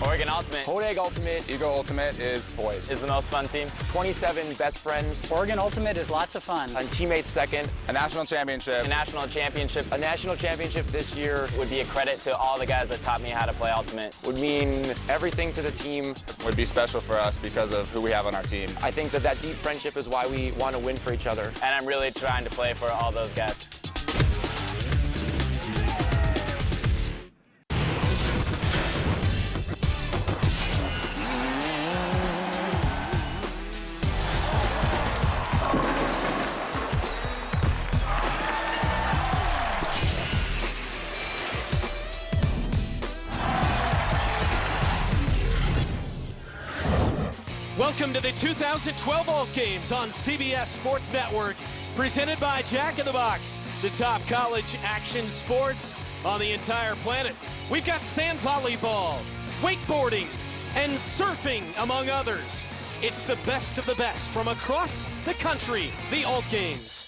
Oregon Ultimate. Hodag Ultimate. Eagle Ultimate is boys. Is the most fun team. 27 best friends. Oregon Ultimate is lots of fun. And teammates second. A national championship. A national championship. A national championship this year Would be a credit to all the guys that taught me how to play Ultimate. would mean everything to the team. Would be special for us because of who we have on our team. I think that deep friendship is why we want to win for each other. And I'm really trying to play for all those guys. Welcome to the 2012 Alt Games on CBS Sports Network, presented by Jack in the Box, the top college action sports on the entire planet. We've got sand volleyball, wakeboarding, and surfing, among others. It's the best of the best from across the country, the Alt Games.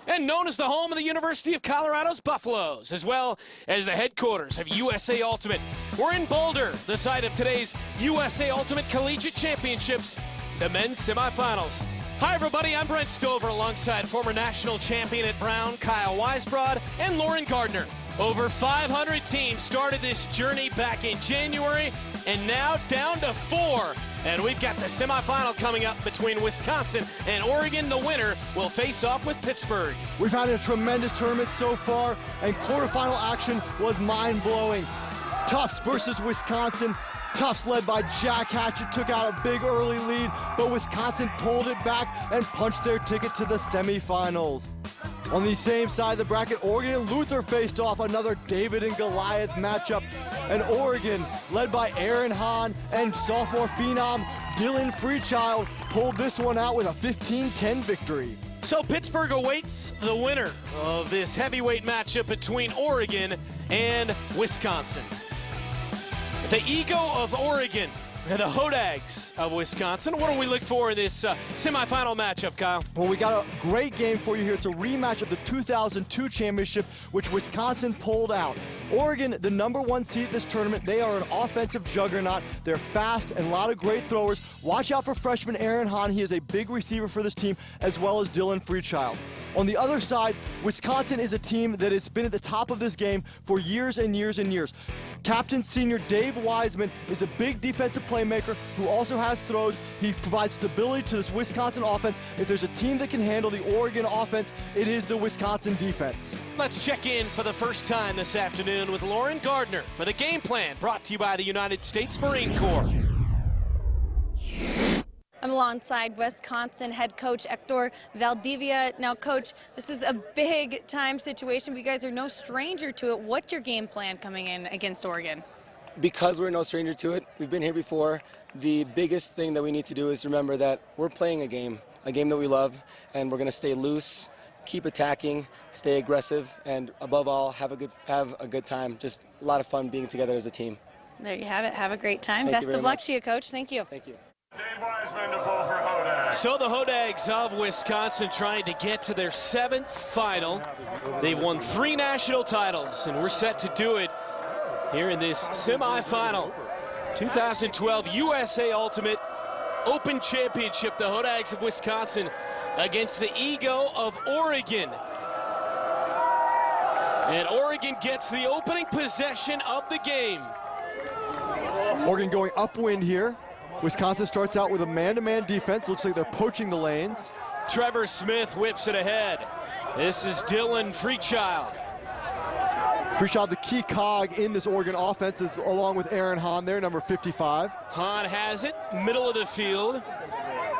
And known as the home of the University of Colorado's Buffaloes, as well as the headquarters of USA Ultimate. We're in Boulder, the site of today's USA Ultimate Collegiate Championships, the men's semifinals. Hi everybody, I'm Brent Stover alongside former national champion at Brown, Kyle Weisbrod, and Lauren Gardner. Over 500 teams started this journey back in January, and now down to 4. And we've got the semifinal coming up between Wisconsin and Oregon. The winner will face off with Pittsburgh. We've had a tremendous tournament so far, and quarterfinal action was mind-blowing. Tufts versus Wisconsin. Tufts, led by Jack Hatchett, took out a big early lead, but Wisconsin pulled it back and punched their ticket to the semifinals. On the same side of the bracket, Oregon and Luther faced off, another David and Goliath matchup. And Oregon, led by Aaron Hahn and sophomore phenom Dylan Freechild, pulled this one out with a 15-10 victory. So Pittsburgh awaits the winner of this heavyweight matchup between Oregon and Wisconsin. The Ego of Oregon and the Hodags of Wisconsin. What do we look for in this semifinal matchup, Kyle? Well, we got a great game for you here. It's a rematch of the 2002 championship, which Wisconsin pulled out. Oregon, the #1 seed at this tournament, they are an offensive juggernaut. They're fast and a lot of great throwers. Watch out for freshman Aaron Hahn. He is a big receiver for this team, as well as Dylan Freechild. On the other side, Wisconsin is a team that has been at the top of this game for years and years and years. Captain senior Dave Wiseman is a big defensive playmaker who also has throws. He provides stability to this Wisconsin offense. If there's a team that can handle the Oregon offense, it is the Wisconsin defense. Let's check in for the first time this afternoon with Lauren Gardner for the game plan brought to you by the United States Marine Corps. I'm alongside Wisconsin head coach Hector Valdivia. Now, Coach, this is a big-time situation, but you guys are no stranger to it. What's your game plan coming in against Oregon? Because we're no stranger to it, we've been here before. The biggest thing that we need to do is remember that we're playing a game that we love, and we're going to stay loose, keep attacking, stay aggressive, and above all, have a good time. Just a lot of fun being together as a team. There you have it. Have a great time. Thank you Best of luck much. to you, Coach. Thank you. Thank you. Dave Wiseman to pull for Hodag. So the Hodags of Wisconsin trying to get to their 7th final. They've won 3 national titles, and we're set to do it here in this semifinal. 2012 USA Ultimate Open Championship, the Hodags of Wisconsin against the Ego of Oregon. And Oregon gets the opening possession of the game. Oregon going upwind here. Wisconsin starts out with a man-to-man defense. Looks like they're poaching the lanes. Trevor Smith whips it ahead. This is Dylan Freechild. Freechild, the key cog in this Oregon offense, is along with Aaron Hahn there, number 55. Hahn has it, middle of the field.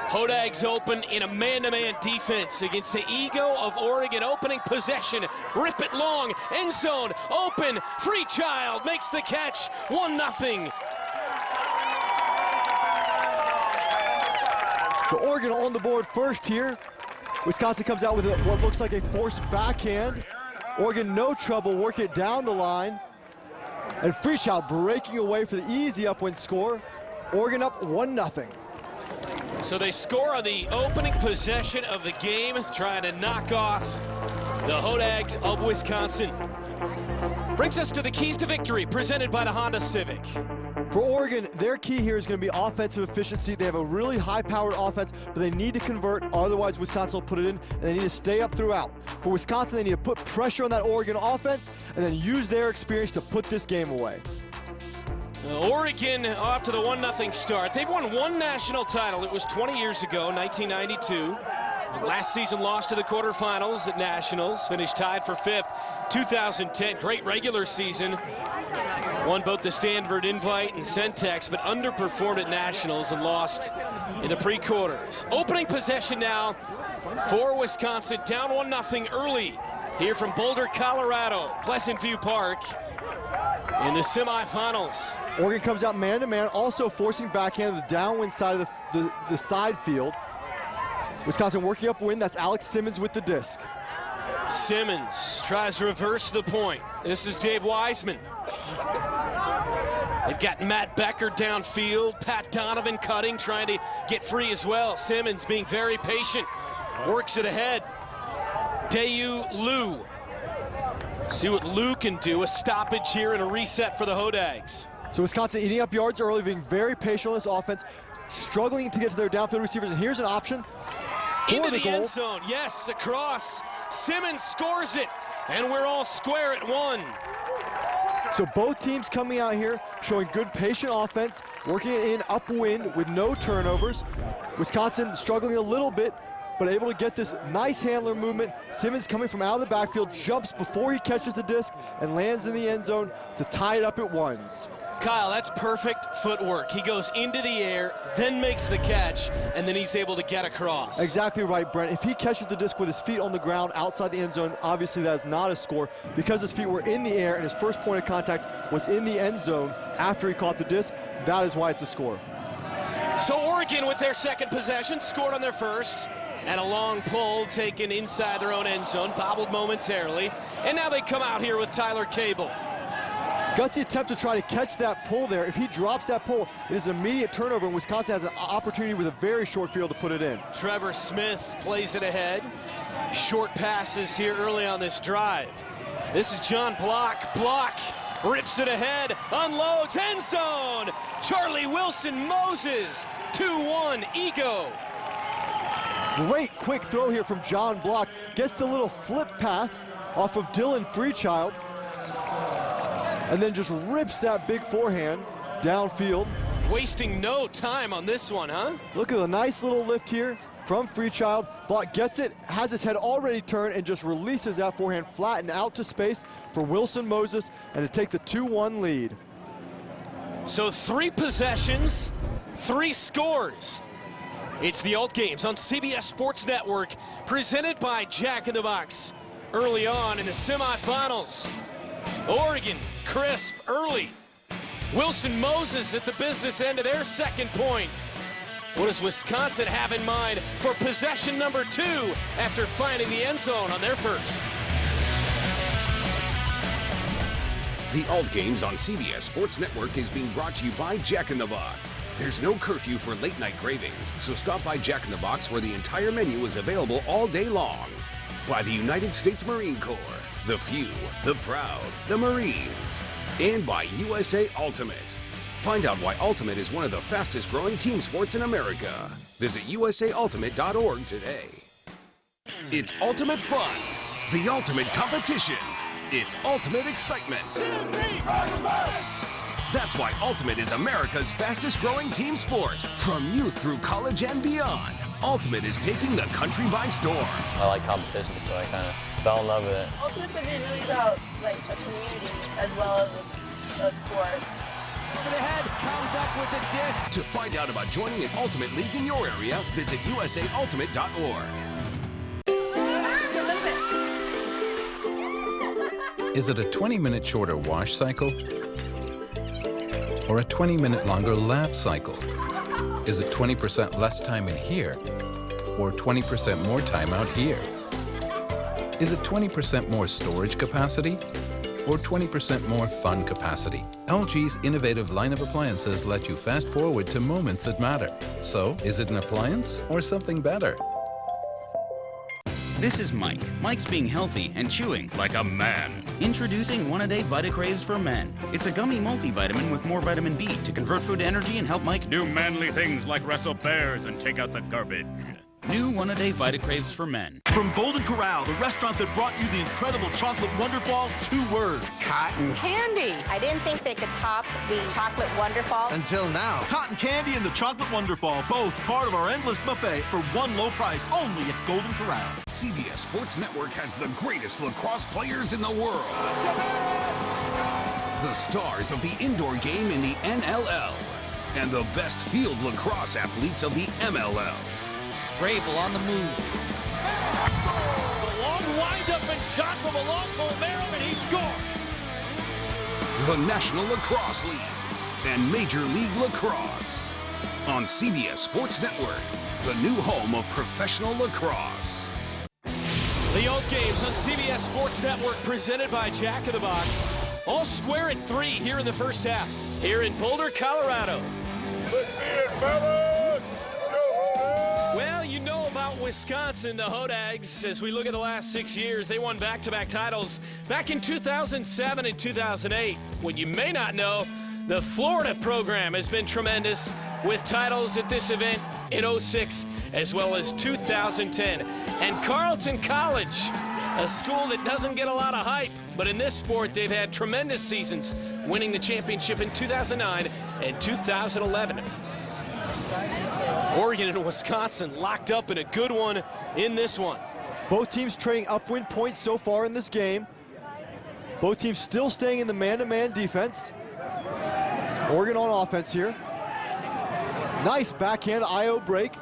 Hodags open in a man-to-man defense against the Ego of Oregon. Opening possession, rip it long, end zone, open. Freechild makes the catch, 1-0. So Oregon on the board first here. Wisconsin comes out with what looks like a forced backhand. Oregon no trouble working it down the line. And Freechild breaking away for the easy upwind score. Oregon up 1-0. So they score on the opening possession of the game, trying to knock off the Hodags of Wisconsin. Brings us to the keys to victory, presented by the Honda Civic. For Oregon, their key here is going to be offensive efficiency. They have a really high-powered offense, but they need to convert, otherwise Wisconsin will put it in, and they need to stay up throughout. For Wisconsin, they need to put pressure on that Oregon offense and then use their experience to put this game away. Oregon off to the 1-0 start. They've won one national title. It was 20 years ago, 1992. Last season lost to the quarterfinals at Nationals, finished tied for 5th. 2010, great regular season. Won both the Stanford Invite and Centex, but underperformed at Nationals and lost in the pre-quarters. Opening possession now for Wisconsin, down 1-0 early here from Boulder, Colorado, Pleasant View Park in the semifinals. Oregon comes out man-to-man, also forcing backhand to the downwind side of the side field. Wisconsin working upwind, that's Alex Simmons with the disc. Simmons tries to reverse the point. This is Dave Wiseman. They've got Matt Becker downfield, Pat Donovan cutting, trying to get free as well. Simmons being very patient, works it ahead. Dayu Liu. See what Liu can do, a stoppage here and a reset for the Hodags. So Wisconsin eating up yards early, being very patient on this offense, struggling to get to their downfield receivers, and here's an option for into the goal. end zone, yes, across. Simmons scores it, and we're all square at 1. So both teams coming out here showing good patient offense, working it in upwind with no turnovers. Wisconsin struggling a little bit, but able to get this nice handler movement. Simmons coming from out of the backfield, jumps before he catches the disc and lands in the end zone to tie it up at 1s. Kyle, that's perfect footwork. He goes into the air, then makes the catch, and then he's able to get across. Exactly right, Brent. If he catches the disc with his feet on the ground outside the end zone, obviously that is not a score. Because his feet were in the air and his first point of contact was in the end zone after he caught the disc, that is why it's a score. So Oregon with their second possession, scored on their first, and a long pull taken inside their own end zone, bobbled momentarily, and now they come out here with Tyler Cable. Gutsy attempt to try to catch that pull there. If he drops that pull, it is an immediate turnover, and Wisconsin has an opportunity with a very short field to put it in. Trevor Smith plays it ahead. Short passes here early on this drive. This is John Block. Block rips it ahead, unloads, end zone. Charlie Wilson Moses, 2-1, Ego. Great quick throw here from John Block. Gets the little flip pass off of Dylan Freechild, and then just rips that big forehand downfield. Wasting no time on this one, huh? Look at the nice little lift here from Freechild. Block gets it, has his head already turned, and just releases that forehand flat and out to space for Wilson Moses, and to take the 2-1 lead. So 3 possessions, 3 scores. It's the Alt Games on CBS Sports Network, presented by Jack in the Box. Early on in the semifinals, Oregon crisp early. Wilson Moses at the business end of their second point. What does Wisconsin have in mind for possession number 2 after finding the end zone on their first? The Alt Games on CBS Sports Network is being brought to you by Jack in the Box. There's no curfew for late-night cravings, so stop by Jack in the Box where the entire menu is available all day long. By the United States Marine Corps, the few, the proud, the Marines. And by USA Ultimate. Find out why Ultimate is one of the fastest-growing team sports in America. Visit usaultimate.org today. It's ultimate fun, the ultimate competition. It's ultimate excitement. That's why Ultimate is America's fastest-growing team sport. From youth through college and beyond, Ultimate is taking the country by storm. I like competition, so I kind of fell in love with it. Ultimate could be really about like a community as well as a sport. Over the head, comes up with the disc. To find out about joining an Ultimate League in your area, visit usaultimate.org. Is it a 20-minute shorter wash cycle? Or a 20-minute longer lap cycle? Is it 20% less time in here? Or 20% more time out here? Is it 20% more storage capacity? Or 20% more fun capacity? LG's innovative line of appliances let you fast forward to moments that matter. So, is it an appliance or something better? This is Mike. Mike's being healthy and chewing like a man. Introducing One-A-Day VitaCraves for Men. It's a gummy multivitamin with more vitamin B to convert food to energy and help Mike do manly things like wrestle bears and take out the garbage. New One-A-Day VitaCraves for Men. From Golden Corral, the restaurant that brought you the incredible chocolate wonderfall, 2 words. Cotton candy. I didn't think they could top the chocolate wonderfall. Until now. Cotton candy and the chocolate wonderfall, both part of our endless buffet for one low price, only at Golden Corral. CBS Sports Network has the greatest lacrosse players in the world. The stars of the indoor game in the NLL. And the best field lacrosse athletes of the MLL. Rabel on the move. The long wind-up and shot from a long goal barrel, and he scored. The National Lacrosse League and Major League Lacrosse on CBS Sports Network, the new home of professional lacrosse. The old games on CBS Sports Network presented by Jack in the Box. All square at 3 here in the first half, here in Boulder, Colorado. Let's see it, fellas! Well, you know about Wisconsin, the Hodags. As we look at the last 6 years, they won back-to-back titles back in 2007 and 2008. What you may not know, the Florida program has been tremendous with titles at this event in 06 as well as 2010. And Carleton College, a school that doesn't get a lot of hype, but in this sport, they've had tremendous seasons, winning the championship in 2009 and 2011. Oregon and Wisconsin locked up in a good one in this one. Both teams trading upwind points so far in this game. Both teams still staying in the man-to-man defense. Oregon on offense here. Nice backhand IO break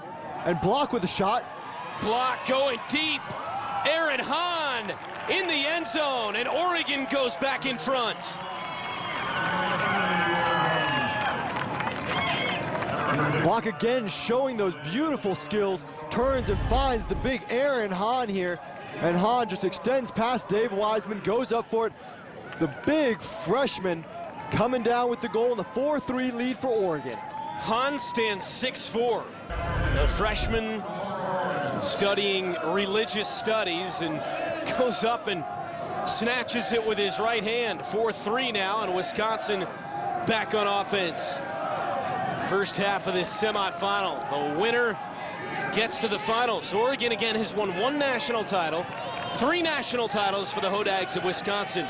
and block with the shot. Block going deep. Aaron Hahn in the end zone, and Oregon goes back in front. Block again, showing those beautiful skills. Turns and finds the big Aaron Hahn here. And Hahn just extends past Dave Wiseman, goes up for it. The big freshman coming down with the goal and the 4-3 lead for Oregon. Hahn stands 6'4". The freshman studying religious studies and goes up and snatches it with his right hand. 4-3 now, and Wisconsin back on offense. First half of this semifinal. The winner gets to the finals. Oregon again has won 1 national title, 3 national titles for the Hodags of Wisconsin,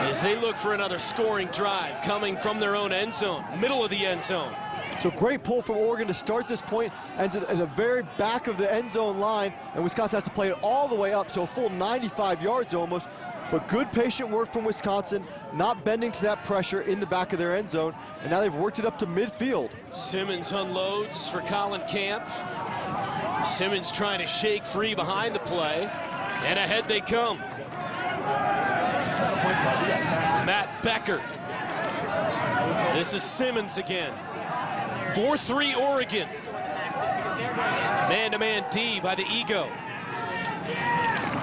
as they look for another scoring drive coming from their own end zone, middle of the end zone. So great pull from Oregon to start this point, ends at the very back of the end zone line, and Wisconsin has to play it all the way up, so a full 95 yards almost. But good patient work from Wisconsin, not bending to that pressure in the back of their end zone, and now they've worked it up to midfield. Simmons unloads for Colin Camp. Simmons trying to shake free behind the play, and ahead they come. Matt Becker. This is Simmons again. 4-3 Oregon. Man-to-man D by the Ego.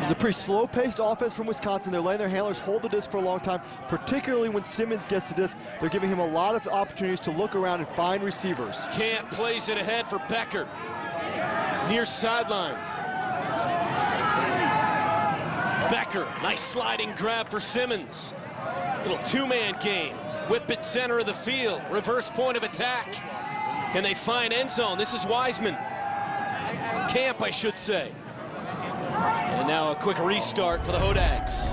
It's a pretty slow-paced offense from Wisconsin. They're letting their handlers hold the disc for a long time, particularly when Simmons gets the disc. They're giving him a lot of opportunities to look around and find receivers. Camp plays it ahead for Becker. Near sideline. Becker, nice sliding grab for Simmons. Little 2-man game. Whip it center of the field. Reverse point of attack. Can they find end zone? This is Wiseman. Camp, I should say. And now a quick restart for the Hodags.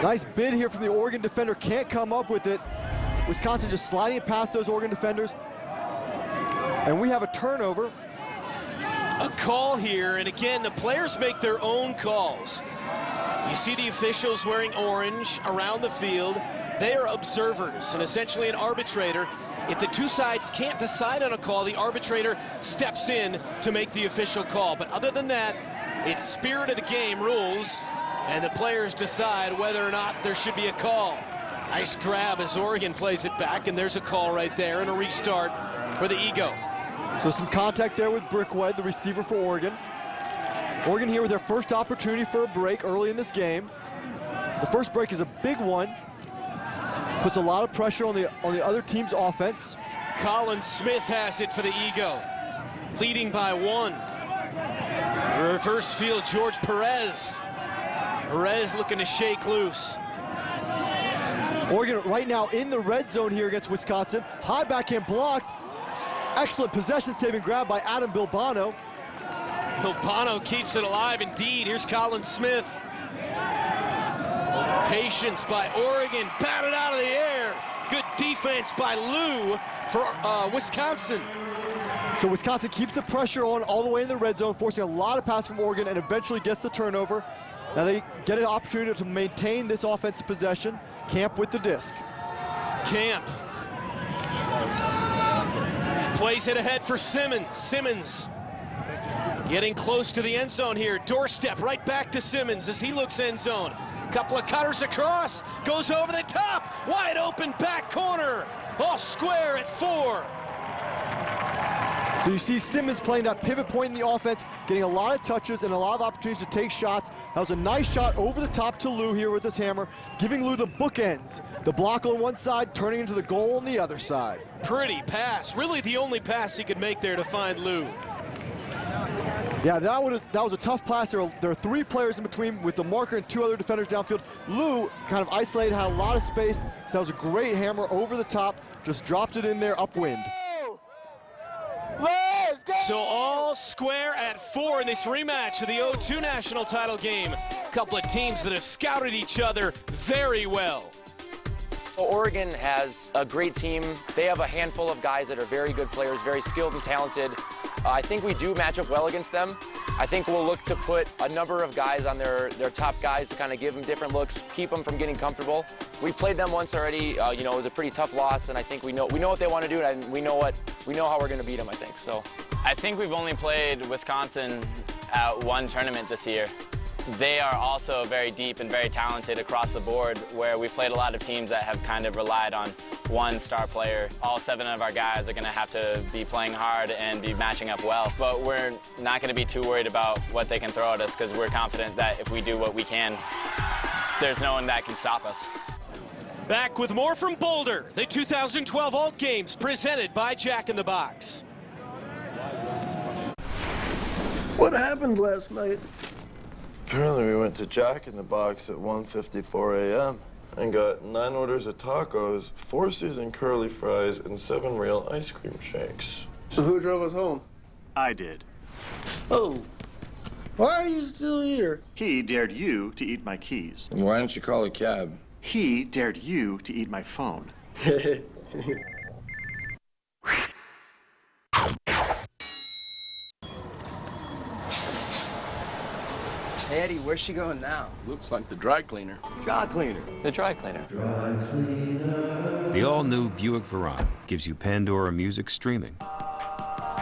Nice bid here from the Oregon defender. Can't come up with it. Wisconsin just sliding it past those Oregon defenders. And we have a turnover. A call here, and again, the players make their own calls. You see the officials wearing orange around the field. They are observers and essentially an arbitrator. If the two sides can't decide on a call, the arbitrator steps in to make the official call. But other than that, it's spirit of the game rules, and the players decide whether or not there should be a call. Nice grab as Oregon plays it back, and there's a call right there and a restart for the Ego. So some contact there with Brickwed, the receiver for Oregon. Oregon here with their first opportunity for a break early in this game. The first break is a big one. Puts a lot of pressure on the other team's offense. Colin Smith has it for the Ego, leading by 1. Reverse field, George Perez. Perez looking to shake loose. Oregon right now in the red zone here against Wisconsin. High backhand blocked. Excellent possession saving grab by Adam Bilbano. Bilbano keeps it alive indeed. Here's Colin Smith. Patience by Oregon, batted out of the air. Good defense by Lou for Wisconsin. So Wisconsin keeps the pressure on all the way in the red zone, forcing a lot of passes from Oregon and eventually gets the turnover. Now they get an opportunity to maintain this offensive possession. Camp with the disc. Camp. Plays it ahead for Simmons. Simmons getting close to the end zone here. Doorstep right back to Simmons as he looks end zone. Couple of cutters across, goes over the top, wide open back corner, all square at 4. So you see Simmons playing that pivot point in the offense, getting a lot of touches and a lot of opportunities to take shots. That was a nice shot over the top to Lou here with his hammer, giving Lou the bookends. The block on one side, turning into the goal on the other side. Pretty pass, really the only pass he could make there to find Lou. Yeah, that was a tough pass. There are 3 players in between with the marker and 2 other defenders downfield. Lou kind of isolated, had a lot of space, so that was a great hammer over the top, just dropped it in there upwind. Let's go! So all square at 4 in this rematch of the O2 national title game. A couple of teams that have scouted each other very well. Oregon has a great team. They have a handful of guys that are very good players, very skilled and talented. I think we do match up well against them. I think we'll look to put a number of guys on their top guys to kind of give them different looks, keep them from getting comfortable. We played them once already. You know, it was a pretty tough loss, and I think we know what they want to do, and we know how we're going to beat them. I think so. I think we've only played Wisconsin at 1 tournament this year. They are also very deep and very talented across the board, where we played a lot of teams that have kind of relied on one star player. All 7 of our guys are going to have to be playing hard and be matching up well. But we're not going to be too worried about what they can throw at us, because we're confident that if we do what we can, there's no one that can stop us. Back with more from Boulder, the 2012 Alt Games presented by Jack in the Box. What happened last night? Apparently we went to Jack in the Box at 1:54 a.m. and got 9 orders of tacos, 4 seasoned curly fries, and 7 real ice cream shakes. So who drove us home? I did. Oh, why are you still here? He dared you to eat my keys. And why didn't you call a cab? He dared you to eat my phone. Hey, Eddie, where's she going now? Looks like the dry cleaner. Dry cleaner. The dry cleaner. The all-new Buick Verano gives you Pandora music streaming.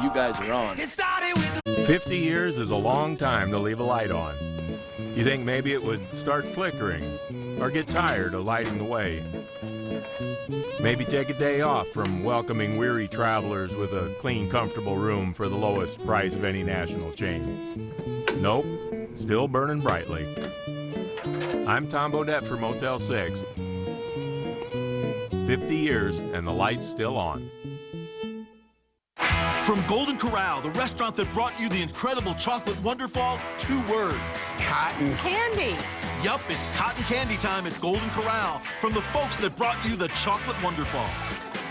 You guys are on. 50 years is a long time to leave a light on. You think maybe it would start flickering or get tired of lighting the way. Maybe take a day off from welcoming weary travelers with a clean, comfortable room for the lowest price of any national chain. Nope, still burning brightly. I'm Tom Bodette for Motel 6. 50 years and the light's still on. From Golden Corral, the restaurant that brought you the incredible chocolate wonderfall, 2 words. Cotton candy. Yup, it's cotton candy time at Golden Corral from the folks that brought you the chocolate wonderfall.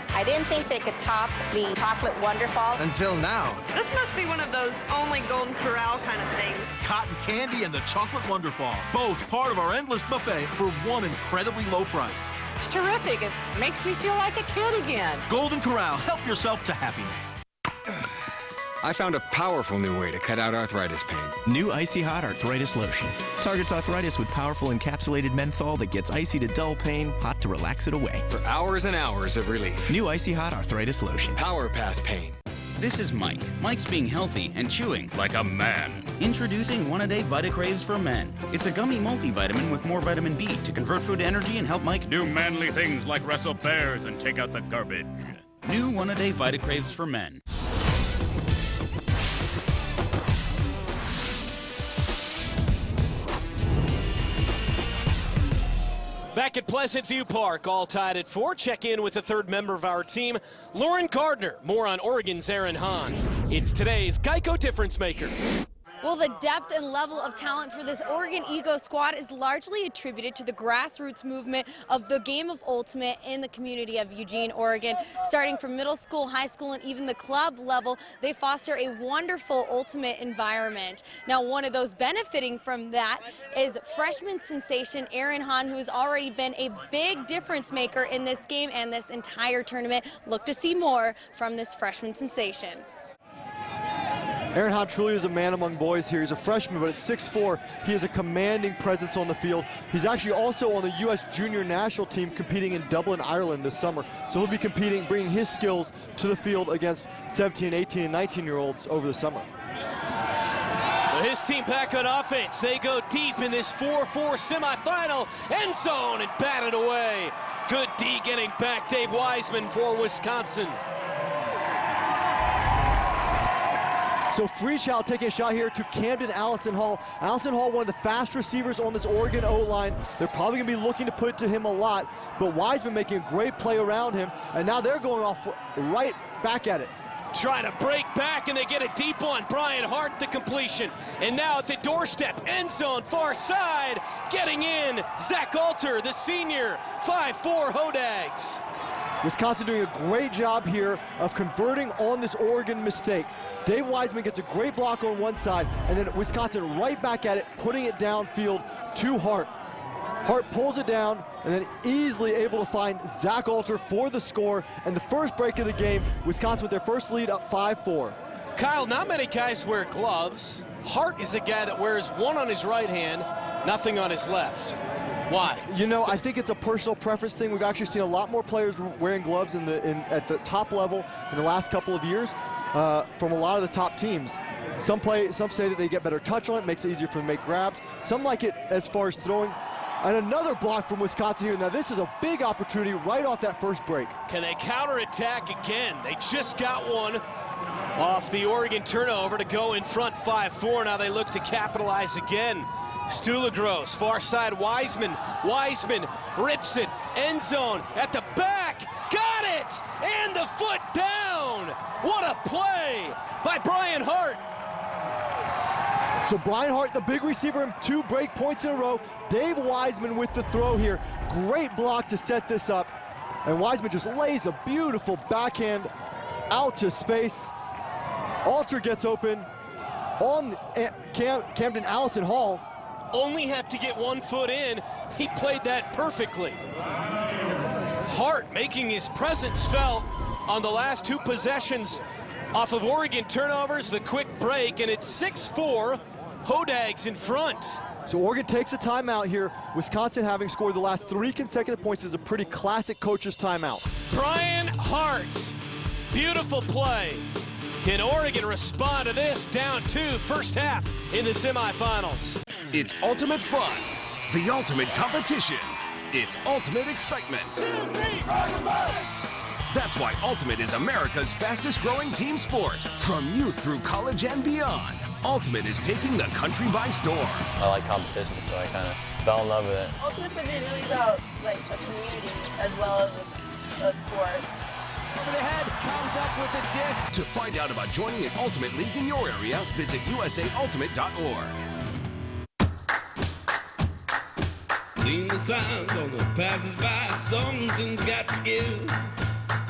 I didn't think they could top the chocolate wonderfall. Until now. This must be one of those only Golden Corral kind of things. Cotton candy and the chocolate wonderfall, both part of our endless buffet for one incredibly low price. It's terrific. It makes me feel like a kid again. Golden Corral, help yourself to happiness. I found a powerful new way to cut out arthritis pain. New Icy Hot Arthritis Lotion. Targets arthritis with powerful encapsulated menthol that gets icy to dull pain, hot to relax it away. For hours and hours of relief. New Icy Hot Arthritis Lotion. Power past pain. This is Mike. Mike's being healthy and chewing like a man. Introducing One-A-Day VitaCraves for Men. It's a gummy multivitamin with more vitamin B to convert food to energy and help Mike do manly things like wrestle bears and take out the garbage. New One-A-Day VitaCraves for Men. Back at Pleasant View Park, all tied at 4. Check in with the 3rd member of our team, Lauren Gardner. More on Oregon's Aaron Hahn. It's today's Geico Difference Maker. Well, the depth and level of talent for this Oregon Eagle squad is largely attributed to the grassroots movement of the game of Ultimate in the community of Eugene, Oregon. Starting from middle school, high school, and even the club level, they foster a wonderful Ultimate environment. Now, one of those benefiting from that is freshman sensation Aaron Hahn, who has already been a big difference maker in this game and this entire tournament. Look to see more from this freshman sensation. Aaron Hahn truly is a man among boys here. He's a freshman, but at 6'4", he has a commanding presence on the field. He's actually also on the U.S. junior national team competing in Dublin, Ireland this summer. So he'll be competing, bringing his skills to the field against 17, 18, and 19-year-olds over the summer. So his team back on offense. They go deep in this 4-4 semifinal. End zone and batted away. Good D getting back Dave Wiseman for Wisconsin. So Freechild taking a shot here to Camden Allison Hall. Allison Hall, one of the fast receivers on this Oregon O-line. They're probably going to be looking to put it to him a lot, but Wiseman making a great play around him, and now they're going off right back at it. Trying to break back, and they get a deep one. Brian Hart, the completion. And now at the doorstep, end zone, far side, getting in. Zach Alter, the senior, 5'4" Hodags. Wisconsin doing a great job here of converting on this Oregon mistake. Dave Wiseman gets a great block on one side, and then Wisconsin right back at it, putting it downfield to Hart. Hart pulls it down, and then easily able to find Zach Alter for the score. And the first break of the game, Wisconsin with their first lead up 5-4. Kyle, not many guys wear gloves. Hart is a guy that wears one on his right hand, nothing on his left. Why? You know, I think it's a personal preference thing. We've actually seen a lot more players wearing gloves at the top level in the last couple of years from a lot of the top teams. Some say that they get better touch on it, makes it easier for them to make grabs. Some like it as far as throwing. And another block from Wisconsin here. Now this is a big opportunity right off that first break. Can they counterattack again? They just got one off the Oregon turnover to go in front 5-4. Now they look to capitalize again. Stulagros, far side, Wiseman. Wiseman rips it, end zone at the back, got it, and the foot down. What a play by Brian Hart. So Brian Hart, the big receiver, in 2 break points in a row. Dave Wiseman with the throw here. Great block to set this up. And Wiseman just lays a beautiful backhand out to space. Alter gets open on Camden Allison Hall. Only have to get 1 foot in. He played that perfectly. Hart making his presence felt on the last 2 possessions off of Oregon turnovers, the quick break, and it's 6-4, Hodags in front. So Oregon takes a timeout here. Wisconsin, having scored the last 3 consecutive points, is a pretty classic coach's timeout. Brian Hart, beautiful play. Can Oregon respond to this? Down 2, first half in the semifinals. It's ultimate fun, the ultimate competition. It's ultimate excitement. 2, 3, rock. That's why Ultimate is America's fastest growing team sport. From youth through college and beyond, Ultimate is taking the country by storm. I like competition, so I kind of fell in love with it. Ultimate is really about like a community as well as a sport. Over the head, comes up with the disc. To find out about joining an Ultimate League in your area, visit usaultimate.org. Seen the signs on the passers-by, something's got to give.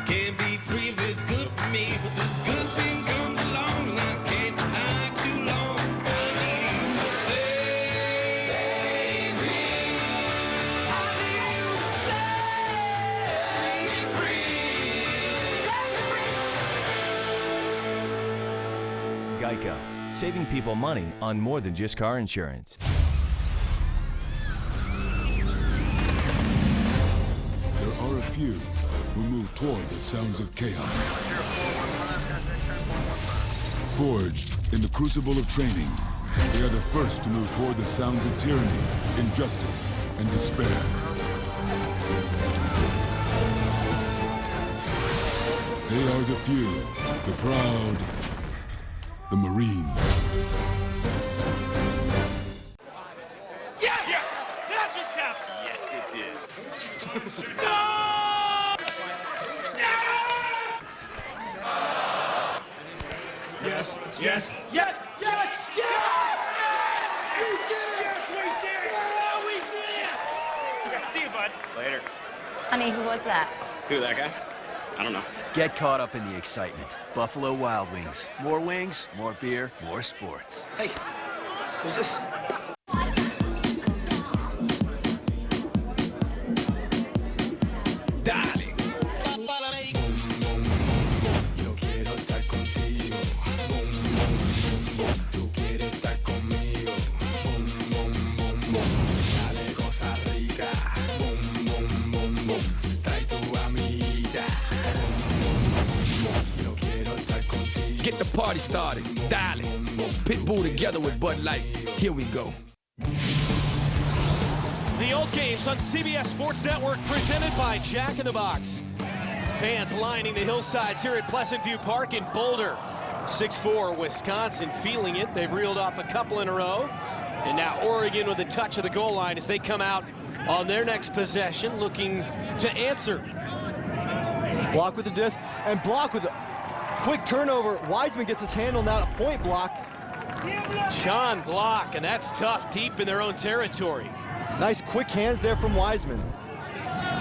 Can't be free if it's good for me, but this good thing comes along and I can't deny it too long. I need you to save me. I need you to set me free. Set me free. Geico, saving people money on more than just car insurance. There are a few who move toward the sounds of chaos. Forged in the crucible of training, they are the first to move toward the sounds of tyranny, injustice, and despair. They are the few, the proud, the Marines. Yeah! That just happened! Yes, it did. No! Yes, yes, yes, yes, yes! See you, bud. Later. Honey, who was that? Who, that guy? I don't know. Get caught up in the excitement. Buffalo Wild Wings. More wings, more beer, more sports. Hey, who's this? Dale. Yo quiero estar contigo. Tú quieres estar conmigo. Dale cosa rica. Trae tu amiguita. Yo quiero estar contigo. Get the party started. Dale. Pitbull together with Bud Light. Here we go. The Old Games on CBS Sports Network, presented by Jack in the Box. Fans lining the hillsides here at Pleasant View Park in Boulder. 6-4 Wisconsin feeling it. They've reeled off a couple in a row. And now Oregon with a touch of the goal line as they come out on their next possession, looking to answer. Block with the disc and block with a quick turnover. Wiseman gets his hand on that, a point block. Sean block, and that's tough deep in their own territory. Nice quick hands there from Wiseman.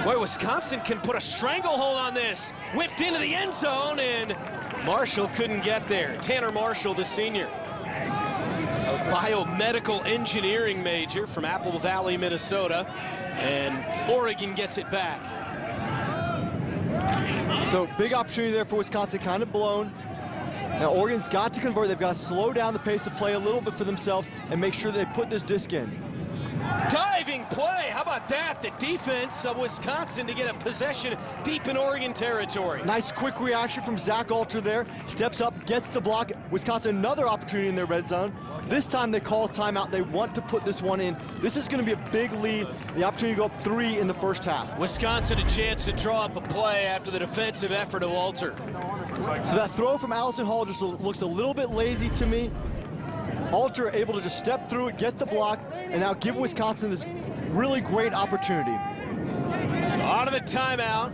Boy, Wisconsin can put a stranglehold on this. Whipped into the end zone, and Marshall couldn't get there. Tanner Marshall, the senior. A biomedical engineering major from Apple Valley, Minnesota. And Oregon gets it back. So big opportunity there for Wisconsin, kind of blown. Now Oregon's got to convert. They've got to slow down the pace of play a little bit for themselves and make sure they put this disc in. Diving play, how about that? The defense of Wisconsin to get a possession deep in Oregon territory. Nice quick reaction from Zach Alter there. Steps up, gets the block. Wisconsin, another opportunity in their red zone. This time they call a timeout. They want to put this one in. This is going to be a big lead. The opportunity to go up 3 in the first half. Wisconsin a chance to draw up a play after the defensive effort of Alter. So that throw from Allison Hall just looks a little bit lazy to me. Alter able to just step through it, get the block, and now give Wisconsin this really great opportunity. So out of the timeout,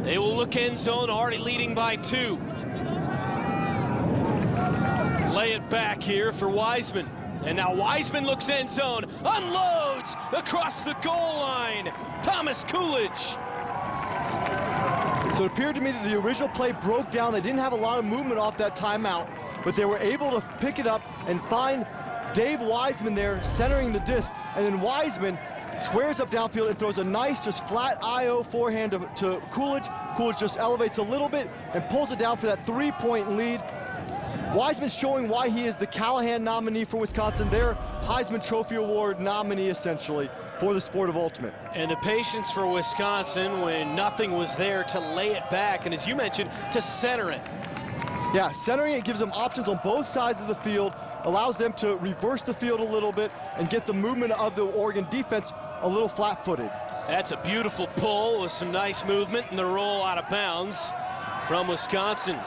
they will look end zone, already leading by 2. Lay it back here for Wiseman. And now Wiseman looks end zone, unloads across the goal line. Thomas Coolidge. So it appeared to me that the original play broke down. They didn't have a lot of movement off that timeout, but they were able to pick it up and find Dave Wiseman there centering the disc. And then Wiseman squares up downfield and throws a nice, just flat I.O. forehand to Coolidge. Coolidge just elevates a little bit and pulls it down for that 3-point lead. Wiseman showing why he is the Callahan nominee for Wisconsin, their Heisman Trophy Award nominee, essentially, for the sport of ultimate. And the patience for Wisconsin when nothing was there to lay it back, and as you mentioned, to center it. Yeah, centering it gives them options on both sides of the field, allows them to reverse the field a little bit and get the movement of the Oregon defense a little flat-footed. That's a beautiful pull with some nice movement and the roll out of bounds from Wisconsin.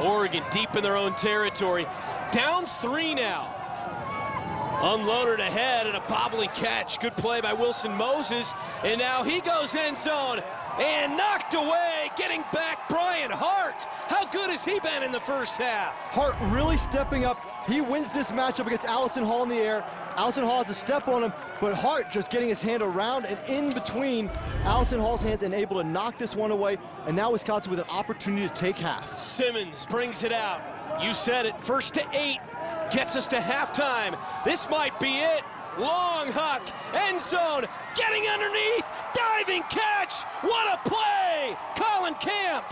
Oregon deep in their own territory. Down 3 now. Unloaded ahead and a bobbling catch. Good play by Wilson Moses. And now he goes end zone and knocked away. Getting back Brian Hart. How good has he been in the first half? Hart really stepping up. He wins this matchup against Allison Hall in the air. Allison Hall has a step on him, but Hart just getting his hand around and in between Allison Hall's hands and able to knock this one away. And now Wisconsin with an opportunity to take half. Simmons brings it out. You said it, 1st to 8. Gets us to halftime. This might be it. Long huck, end zone, getting underneath, diving catch. What a play, Colin Camp.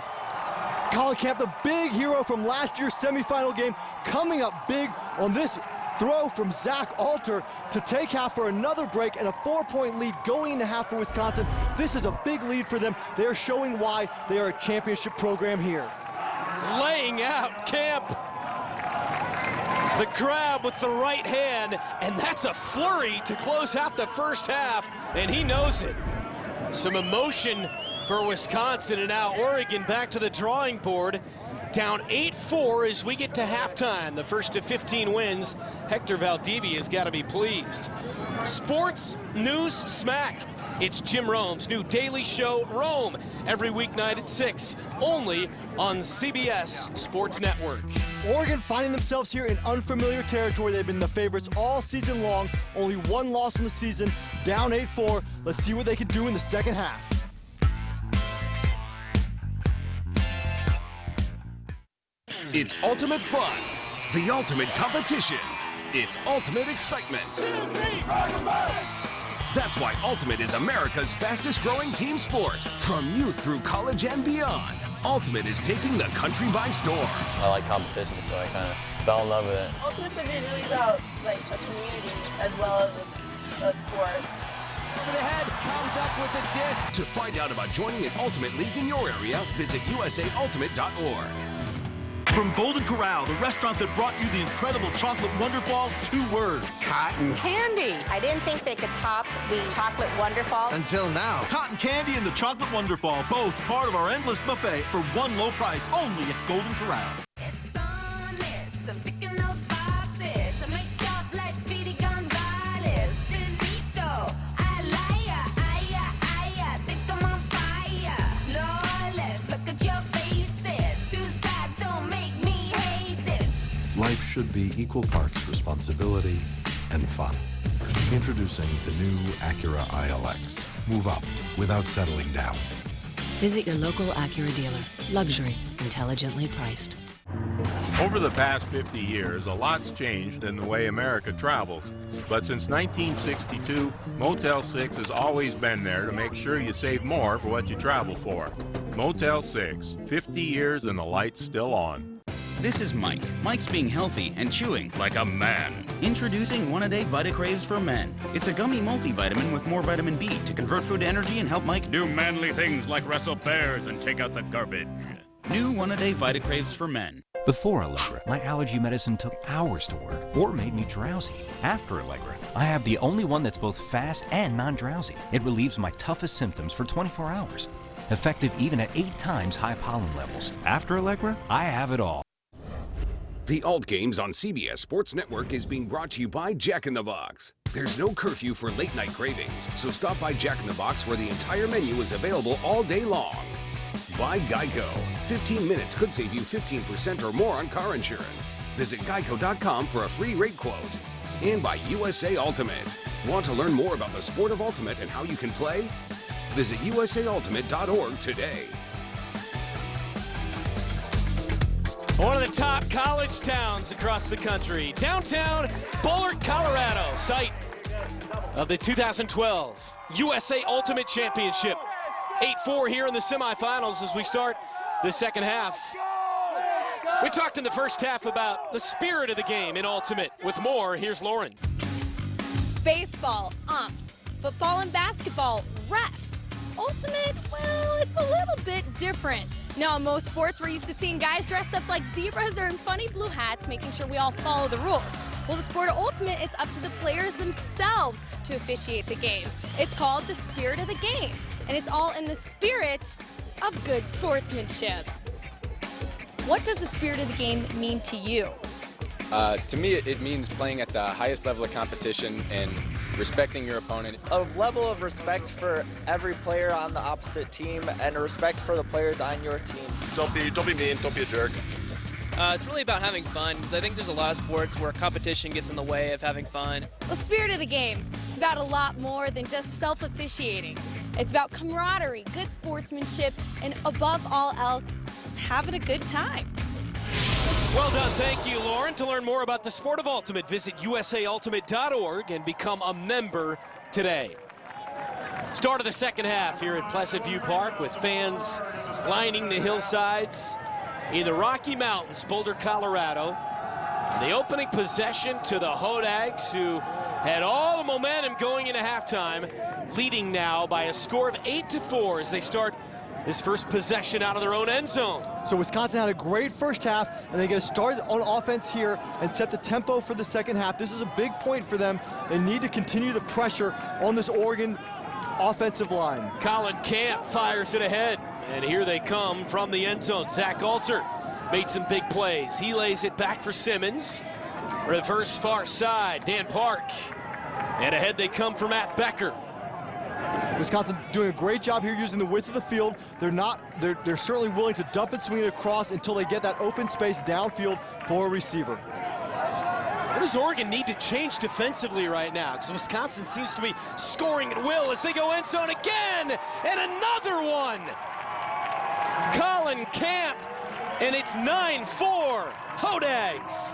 Colin Camp, the big hero from last year's semifinal game, coming up big on this throw from Zach Alter to take half for another break and a 4-point lead going into half for Wisconsin. This is a big lead for them. They are showing why they are a championship program here. Laying out Camp. The grab with the right hand, and that's a flurry to close out the first half, and he knows it. Some emotion for Wisconsin, and now Oregon back to the drawing board. Down 8-4 as we get to halftime. The first of 15 wins. Hector Valdivia has got to be pleased. Sports News Smack. It's Jim Rome's new daily show, Rome, every weeknight at 6, only on CBS Sports Network. Oregon finding themselves here in unfamiliar territory. They've been the favorites all season long. Only 1 loss in the season. down 8-4. Let's see what they can do in the second half. It's ultimate fun, the ultimate competition. It's ultimate excitement. That's why Ultimate is America's fastest growing team sport. From youth through college and beyond, Ultimate is taking the country by storm. I like competition, so I kind of fell in love with it. Ultimate could be really about like a community as well as a sport. Over the head, comes up with the disc. To find out about joining an Ultimate League in your area, visit usaultimate.org. From Golden Corral, the restaurant that brought you the incredible chocolate wonderfall, 2 words. Cotton candy. I didn't think they could top the chocolate wonderfall. Until now. Cotton candy and the chocolate wonderfall, both part of our endless buffet for one low price, only at Golden Corral. Life should be equal parts responsibility and fun. Introducing the new Acura ILX. Move up without settling down. Visit your local Acura dealer. Luxury, intelligently priced. Over the past 50 years, a lot's changed in the way America travels. But since 1962, Motel 6 has always been there to make sure you save more for what you travel for. Motel 6, 50 years and the light's still on. This is Mike. Mike's being healthy and chewing like a man. Introducing One-A-Day Vitacraves for Men. It's a gummy multivitamin with more vitamin B to convert food to energy and help Mike do manly things like wrestle bears and take out the garbage. New One-A-Day Vitacraves for Men. Before Allegra, my allergy medicine took hours to work or made me drowsy. After Allegra, I have the only one that's both fast and non-drowsy. It relieves my toughest symptoms for 24 hours. Effective even at 8 times high pollen levels. After Allegra, I have it all. The Alt Games on CBS Sports Network is being brought to you by Jack in the Box. There's no curfew for late night cravings, so stop by Jack in the Box where the entire menu is available all day long. By Geico. 15 minutes could save you 15% or more on car insurance. Visit geico.com for a free rate quote. And by USA Ultimate. Want to learn more about the sport of Ultimate and how you can play? Visit usaultimate.org today. One of the top college towns across the country, downtown Boulder, Colorado, site of the 2012 USA Ultimate Championship. 8-4 here in the semifinals as we start the second half. We talked in the first half about the spirit of the game in Ultimate. With more, here's Lauren. Baseball, umps, football and basketball, refs. Ultimate, well, it's a little bit different. Now, in most sports, we're used to seeing guys dressed up like zebras or in funny blue hats, making sure we all follow the rules. Well, the sport of Ultimate, it's up to the players themselves to officiate the games. It's called the spirit of the game, and it's all in the spirit of good sportsmanship. What does the spirit of the game mean to you? To me, it means playing at the highest level of competition and respecting your opponent. A level of respect for every player on the opposite team and a respect for the players on your team. Don't be mean, don't be a jerk. It's really about having fun, because I think there's a lot of sports where competition gets in the way of having fun. The spirit of the game, it's about a lot more than just self-officiating. It's about camaraderie, good sportsmanship, and above all else, just having a good time. Well done. Thank you, Lauren. To learn more about the sport of Ultimate, visit usaultimate.org and become a member today. Start of the second half here at Pleasant View Park with fans lining the hillsides in the Rocky Mountains, Boulder, Colorado. And the opening possession to the Hodags, who had all the momentum going into halftime, leading now by a score of 8-4 as they start this first possession out of their own end zone. So Wisconsin had a great first half, and they get to start on offense here and set the tempo for the second half. This is a big point for them. They need to continue the pressure on this Oregon offensive line. Colin Camp fires it ahead, and here they come from the end zone. Zach Alter made some big plays. He lays it back for Simmons. Reverse far side, Dan Park. And ahead they come for Matt Becker. Wisconsin doing a great job here using the width of the field. They're certainly willing to dump and swing it across until they get that open space downfield for a receiver. What does Oregon need to change defensively right now? Because Wisconsin seems to be scoring at will as they go end zone again, and another one. Colin Camp, and it's 9-4, Hodags.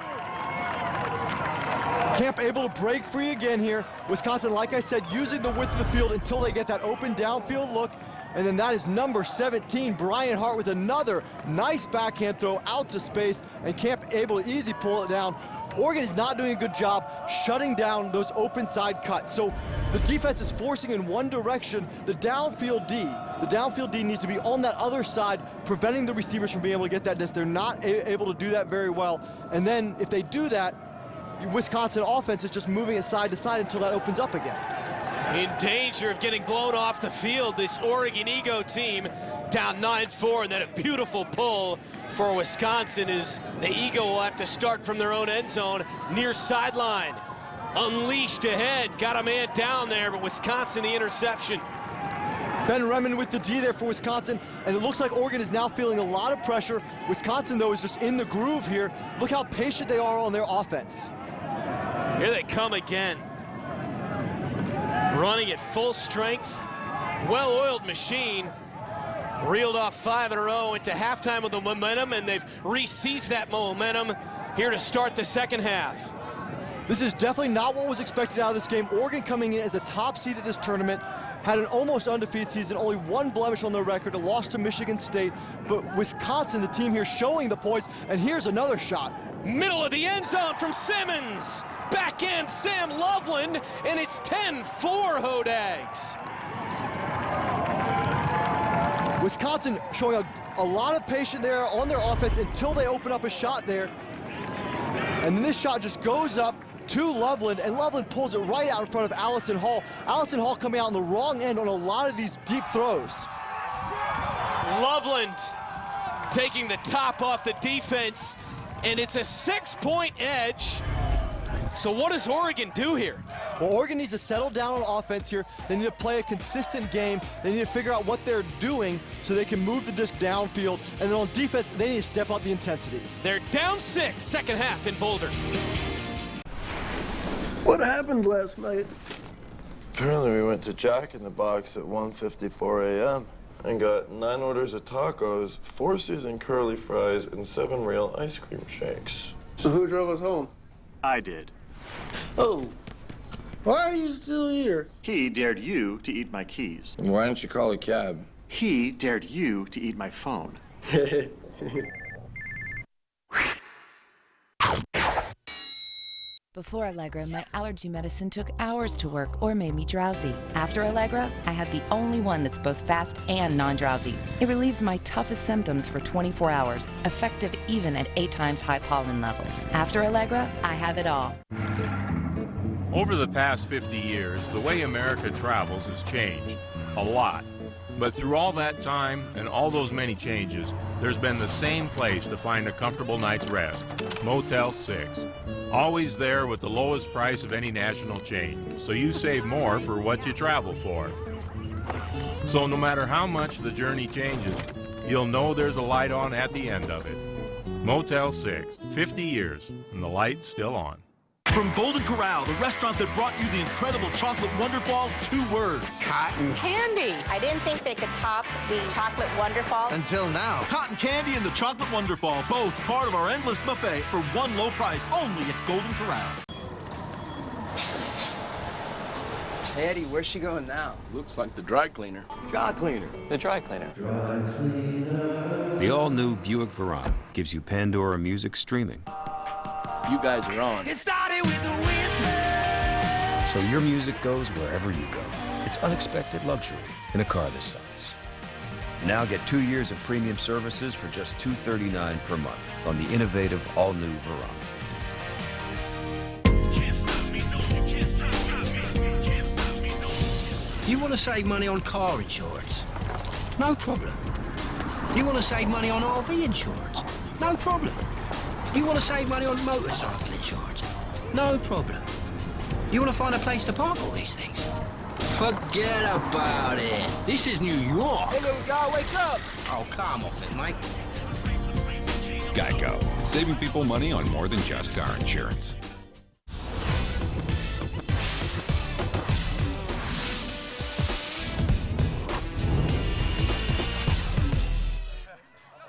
Camp able to break free again here. Wisconsin, like I said, using the width of the field until they get that open downfield look. And then that is number 17, Brian Hart, with another nice backhand throw out to space, and Camp able to easily pull it down. Oregon is not doing a good job shutting down those open side cuts. So the defense is forcing in one direction. The downfield D needs to be on that other side, preventing the receivers from being able to get that distance. They're not able to do that very well. And then if they do that, Wisconsin offense is just moving it side to side until that opens up again. In danger of getting blown off the field, this Oregon Ego team down 9-4, and then a beautiful pull for Wisconsin as the Ego will have to start from their own end zone near sideline. Unleashed ahead, got a man down there, but Wisconsin the interception. Ben Remen with the D there for Wisconsin, and it looks like Oregon is now feeling a lot of pressure. Wisconsin, though, is just in the groove here. Look how patient they are on their offense. Here they come again. Running at full strength, well-oiled machine. Reeled off 5 in a row into halftime with the momentum, and they've re-seized that momentum here to start the second half. This is definitely not what was expected out of this game. Oregon coming in as the top seed of this tournament, had an almost undefeated season, only one blemish on their record, a loss to Michigan State. But Wisconsin, the team here, showing the poise, and here's another shot. Middle of the end zone from Simmons. Back end, Sam Loveland, and it's 10-4 Hodags. Wisconsin showing a lot of patience there on their offense until they open up a shot there. And then this shot just goes up to Loveland, and Loveland pulls it right out in front of Allison Hall. Allison Hall coming out on the wrong end on a lot of these deep throws. Loveland taking the top off the defense, and it's a 6-point edge. So what does Oregon do here? Well, Oregon needs to settle down on offense here. They need to play a consistent game. They need to figure out what they're doing so they can move the disc downfield. And then on defense, they need to step up the intensity. They're down 6, second half in Boulder. What happened last night? Apparently we went to Jack in the Box at 1:54 a.m. and got 9 orders of tacos, 4 seasoned curly fries, and 7 real ice cream shakes. So who drove us home? I did. Oh, why are you still here? He dared you to eat my keys. And why didn't you call a cab? He dared you to eat my phone. Before Allegra, my allergy medicine took hours to work or made me drowsy. After Allegra, I have the only one that's both fast and non-drowsy. It relieves my toughest symptoms for 24 hours, effective even at 8 times high pollen levels. After Allegra, I have it all. Over the past 50 years, the way America travels has changed a lot. But through all that time and all those many changes, there's been the same place to find a comfortable night's rest, Motel 6. Always there with the lowest price of any national chain, so you save more for what you travel for. So no matter how much the journey changes, you'll know there's a light on at the end of it. Motel 6, 50 years, and the light's still on. From Golden Corral, the restaurant that brought you the incredible chocolate wonderfall, 2 words. Cotton candy. I didn't think they could top the chocolate wonderfall. Until now. Cotton candy and the chocolate wonderfall, both part of our endless buffet for one low price, only at Golden Corral. Hey, Eddie, where's she going now? Looks like the dry cleaner. Dry cleaner. The dry cleaner. Dry cleaner. The all-new Buick Verano gives you Pandora music streaming. You guys are on. It started with the whistle. So your music goes wherever you go. It's unexpected luxury in a car this size. Now get 2 years of premium services for just $239 per month on the innovative all-new Verano. You want to save money on car insurance? No problem. You want to save money on RV insurance? No problem. You want to save money on motorcycle insurance? No problem. You want to find a place to park all these things? Forget about it. This is New York. Hey, little guy, wake up. Oh, calm off it, Mike. Geico. Saving people money on more than just car insurance.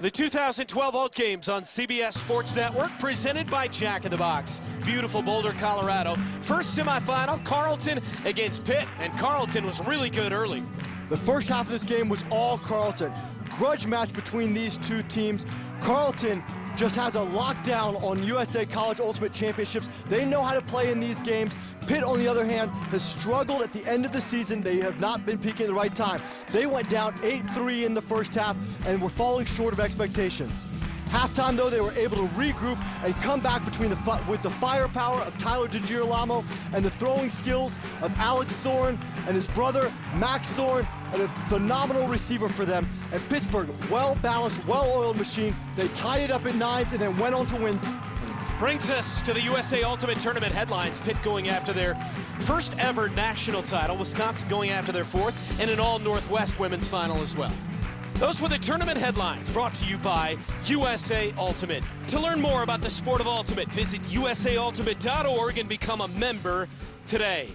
The 2012 Alt Games on CBS Sports Network, presented by Jack in the Box. Beautiful Boulder, Colorado. First semifinal, Carleton against Pitt, and Carleton was really good early. The first half of this game was all Carleton. Grudge match between these two teams. Carleton just has a lockdown on USA College Ultimate Championships. They know how to play in these games. Pitt, on the other hand, has struggled at the end of the season. They have not been peaking at the right time. They went down 8-3 in the first half and were falling short of expectations. Halftime, though, they were able to regroup and come back with the firepower of Tyler DiGirolamo and the throwing skills of Alex Thorne and his brother, Max Thorne, and a phenomenal receiver for them. And Pittsburgh, well-balanced, well-oiled machine. They tied it up at 9s and then went on to win. Brings us to the USA Ultimate Tournament headlines. Pitt going after their first ever national title. Wisconsin going after their fourth, and an all-Northwest women's final as well. Those were the tournament headlines brought to you by USA Ultimate. To learn more about the sport of ultimate, visit usaultimate.org and become a member today.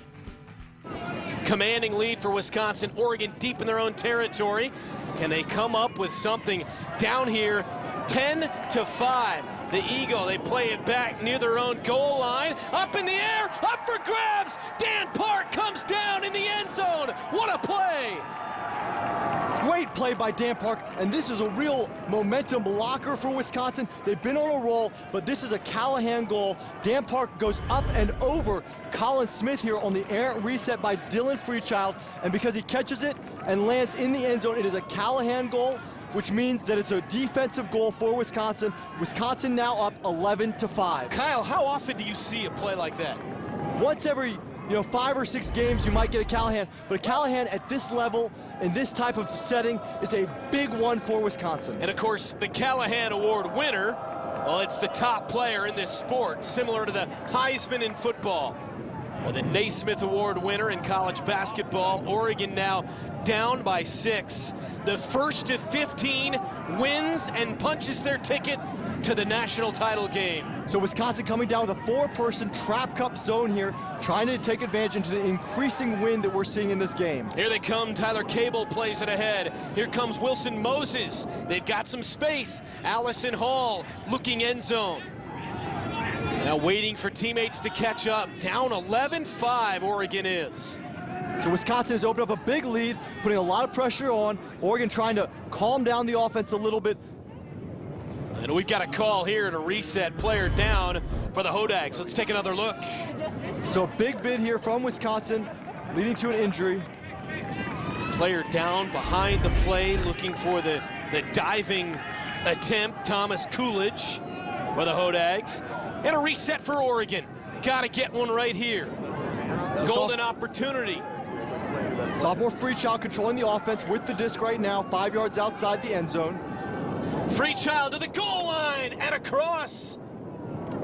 Commanding lead for Wisconsin, Oregon deep in their own territory. Can they come up with something down here? 10-5. The Eagle, they play it back near their own goal line. Up in the air, up for grabs. Dan Park comes down in the end zone. What a play! Great play by Dan Park, and this is a real momentum locker for Wisconsin. They've been on a roll, but this is a Callahan goal. Dan Park goes up and over Colin Smith here on the errant reset by Dylan Freechild, and because he catches it and lands in the end zone, it is a Callahan goal, which means that it's a defensive goal for Wisconsin. Wisconsin now up 11-5. Kyle, how often do you see a play like that? Once every 5 or 6 games you might get a Callahan, but a Callahan at this level, in this type of setting, is a big one for Wisconsin. And of course, the Callahan Award winner, well, it's the top player in this sport, similar to the Heisman in football. Or the Naismith Award winner in college basketball. Oregon now down by 6. The first to 15 wins and punches their ticket to the national title game. So Wisconsin coming down with a 4-person trap cup zone here, trying to take advantage into the increasing wind that we're seeing in this game. Here they come. Tyler Cable plays it ahead. Here comes Wilson Moses. They've got some space. Allison Hall looking end zone. Now waiting for teammates to catch up. Down 11-5, Oregon is. So Wisconsin has opened up a big lead, putting a lot of pressure on. Oregon trying to calm down the offense a little bit. And we've got a call here to reset player down for the Hodags. Let's take another look. So big bid here from Wisconsin, leading to an injury. Player down behind the play, looking for the diving attempt. Thomas Coolidge for the Hodags. And a reset for Oregon. Got to get one right here. Golden opportunity. Sophomore Freechild controlling the offense with the disc right now, 5 yards outside the end zone. Freechild to the goal line and across.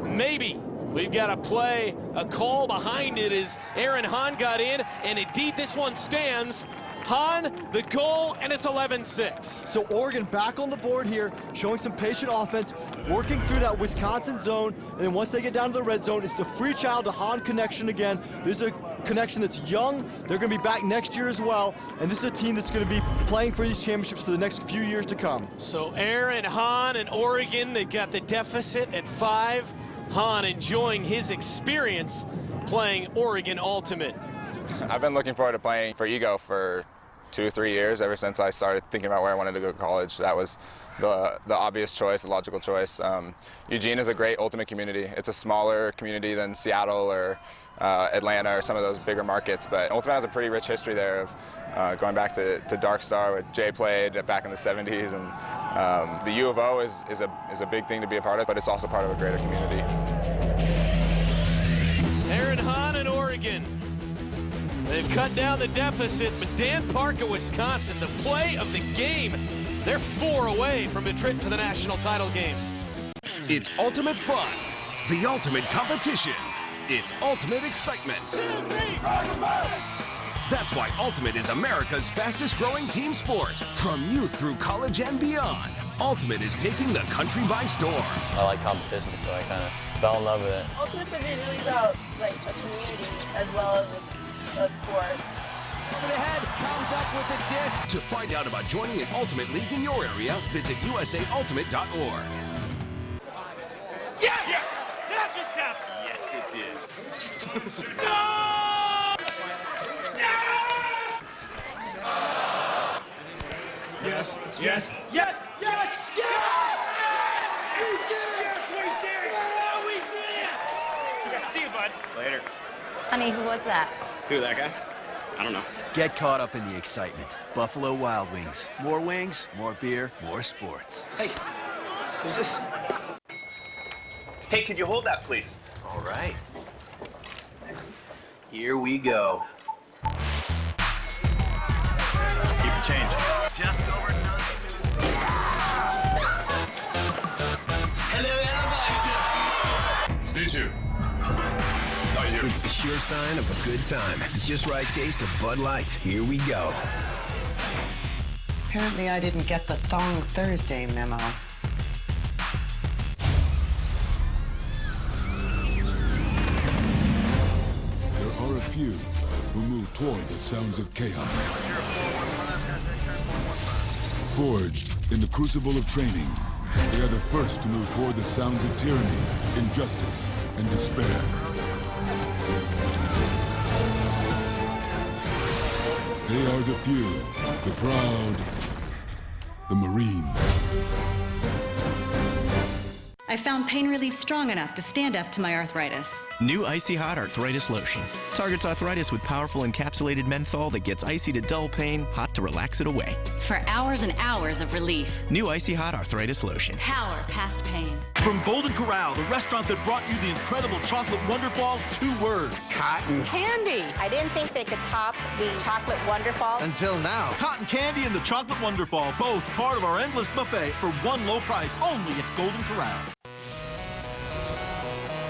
Maybe. We've got a play, a call behind it as Aaron Hahn got in, and indeed this one stands. Hahn, the goal, and it's 11-6. So Oregon back on the board here, showing some patient offense, working through that Wisconsin zone, and then once they get down to the red zone, it's the Freechild to Hahn connection again. This is a connection that's young. They're going to be back next year as well, and this is a team that's going to be playing for these championships for the next few years to come. So Aaron Hahn and Oregon, they've got the deficit at 5. Hahn enjoying his experience playing Oregon Ultimate. I've been looking forward to playing for Ego for 2-3 years, ever since I started thinking about where I wanted to go to college. That was the obvious choice, the logical choice. Eugene is a great Ultimate community. It's a smaller community than Seattle or Atlanta or some of those bigger markets, but Ultimate has a pretty rich history there of going back to Dark Star, with Jay played back in the 70s, and the U of O is a big thing to be a part of, but it's also part of a greater community. Aaron Hahn in Oregon. They've cut down the deficit, but Dan Park of Wisconsin, the play of the game, they're 4 away from a trip to the national title game. It's ultimate fun, the ultimate competition. It's ultimate excitement. That's why Ultimate is America's fastest growing team sport. From youth through college and beyond, Ultimate is taking the country by storm. I like competition, so I kind of fell in love with it. Ultimate is really about like a community as well as a sport. over the head, comes up with the disc. To find out about joining an Ultimate League in your area, visit usaultimate.org. Yeah! That just happened! Yes, it did. Yes, yes, yes, yes, yes! We did it! Yes, we did it! Yeah, we did it! See you, bud. Later. Honey, who was that? Who, that guy? I don't know. Get caught up in the excitement. Buffalo Wild Wings. More wings, more beer, more sports. Hey, who's this? Hey, could you hold that, please? All right. Here we go. Keep the change. Just over Hello, Me too. Not you. It's the sure sign of a good time. Just right taste of Bud Light. Here we go. Apparently I didn't get the Thong Thursday memo. There are a few who move toward the sounds of chaos. Forged in the crucible of training, they are the first to move toward the sounds of tyranny, injustice, and despair. They are the few, the proud, the Marines. I found pain relief strong enough to stand up to my arthritis. New Icy Hot Arthritis Lotion. Targets arthritis with powerful encapsulated menthol that gets icy to dull pain, hot to relax it away. For hours and hours of relief. New Icy Hot Arthritis Lotion. Power past pain. From Golden Corral, the restaurant that brought you the incredible chocolate wonderfall, 2 words. Cotton candy. I didn't think they could top the chocolate wonderfall. Until now. Cotton candy and the chocolate wonderfall, both part of our endless buffet for one low price, only at Golden Corral.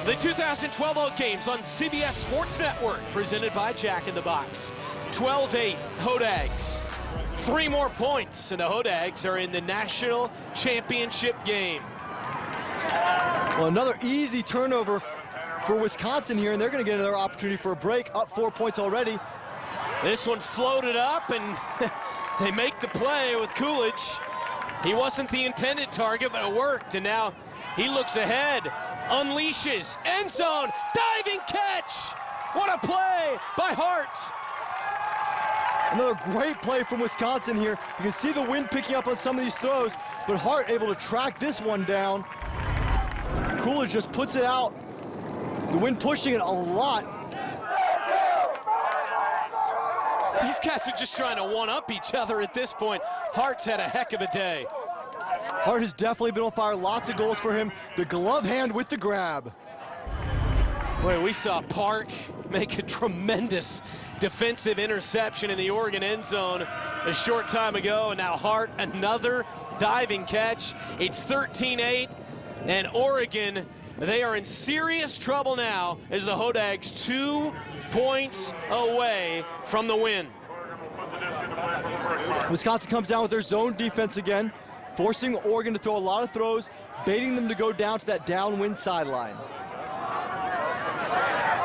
The 2012 Oak Games on CBS Sports Network, presented by Jack in the Box. 12-8 Hodags. 3 more points, and the Hodags are in the national championship game. Well, another easy turnover for Wisconsin here, and they're going to get another opportunity for a break. Up 4 points already. This one floated up, and they make the play with Coolidge. He wasn't the intended target, but it worked, and now he looks ahead. Unleashes, end zone, diving catch! What a play by Hart! Another great play from Wisconsin here. You can see the wind picking up on some of these throws, but Hart able to track this one down. Coolidge just puts it out. The wind pushing it a lot. These guys are just trying to one-up each other at this point. Hart's had a heck of a day. Hart has definitely been on fire. Lots of goals for him. The glove hand with the grab. Boy, we saw Park make a tremendous defensive interception in the Oregon end zone a short time ago, and now Hart, another diving catch. It's 13-8, and Oregon, they are in serious trouble now as the Hodags 2 points away from the win. Wisconsin comes down with their zone defense again, forcing Oregon to throw a lot of throws, baiting them to go down to that downwind sideline.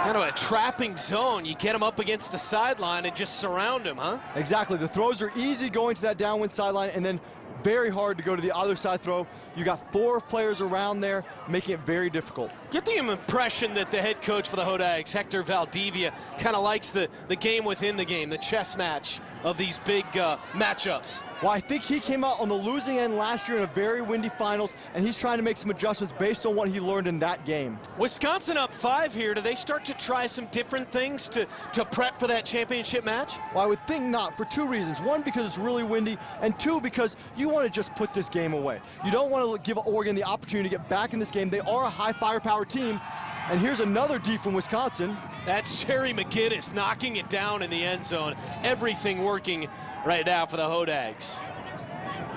Kind of a trapping zone. You get them up against the sideline and just surround them, huh? Exactly. The throws are easy going to that downwind sideline, and then very hard to go to the other side throw. You got 4 players around there, making it very difficult. Get the impression that the head coach for the Hodags, Hector Valdivia, kind of likes the game within the game, the chess match of these big matchups. Well, I think he came out on the losing end last year in a very windy finals, and he's trying to make some adjustments based on what he learned in that game. Wisconsin up 5 here. Do they start to try some different things to prep for that championship match? Well, I would think not, for 2 reasons. 1, because it's really windy, and 2, because you want to just put this game away. You don't want to give Oregon the opportunity to get back in this game. They are a high firepower team, and here's another D from Wisconsin. That's Jerry McGinnis knocking it down in the end zone. Everything working right now for the Hodags.